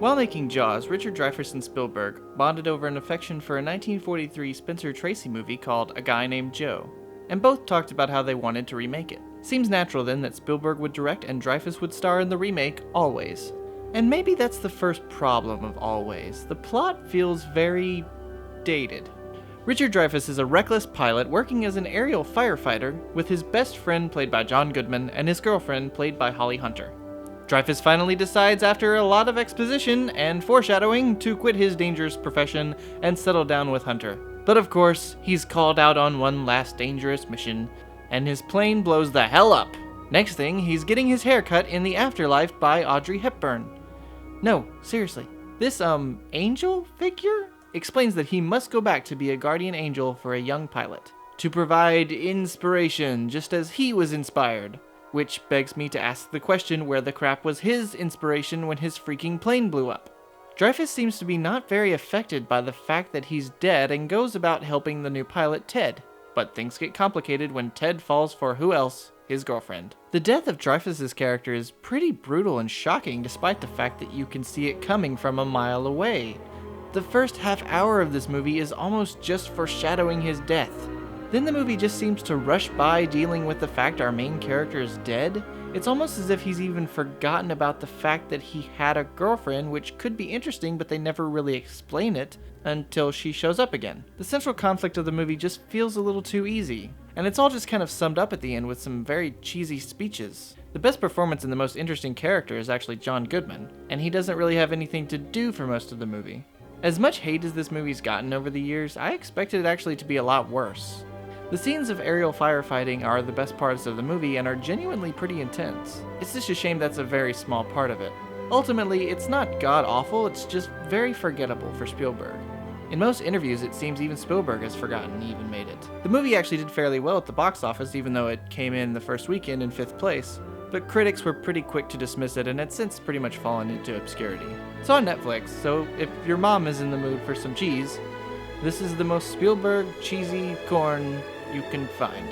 While making Jaws, Richard Dreyfuss and Spielberg bonded over an affection for a 1943 Spencer Tracy movie called A Guy Named Joe, and both talked about how they wanted to remake it. Seems natural then that Spielberg would direct and Dreyfuss would star in the remake, Always. And maybe that's the first problem of Always. The plot feels very dated. Richard Dreyfuss is a reckless pilot working as an aerial firefighter with his best friend played by John Goodman and his girlfriend played by Holly Hunter. Dreyfuss finally decides after a lot of exposition and foreshadowing to quit his dangerous profession and settle down with Hunter. But of course, he's called out on one last dangerous mission, and his plane blows the hell up. Next thing, he's getting his hair cut in the afterlife by Audrey Hepburn. No, seriously, this angel figure explains that he must go back to be a guardian angel for a young pilot, to provide inspiration just as he was inspired. Which begs me to ask the question where the crap was his inspiration when his freaking plane blew up. Dreyfuss seems to be not very affected by the fact that he's dead and goes about helping the new pilot Ted. But things get complicated when Ted falls for who else? His girlfriend. The death of Dreyfuss's character is pretty brutal and shocking despite the fact that you can see it coming from a mile away. The first half hour of this movie is almost just foreshadowing his death. Then the movie just seems to rush by dealing with the fact our main character is dead. It's almost as if he's even forgotten about the fact that he had a girlfriend, which could be interesting, but they never really explain it until she shows up again. The central conflict of the movie just feels a little too easy, and it's all just kind of summed up at the end with some very cheesy speeches. The best performance and the most interesting character is actually John Goodman, and he doesn't really have anything to do for most of the movie. As much hate as this movie's gotten over the years, I expected it actually to be a lot worse. The scenes of aerial firefighting are the best parts of the movie and are genuinely pretty intense. It's just a shame that's a very small part of it. Ultimately, it's not god-awful, it's just very forgettable for Spielberg. In most interviews, it seems even Spielberg has forgotten he even made it. The movie actually did fairly well at the box office, even though it came in the first weekend in 5th place, but critics were pretty quick to dismiss it and it's since pretty much fallen into obscurity. It's on Netflix, so if your mom is in the mood for some cheese, this is the most Spielberg cheesy corn you can find.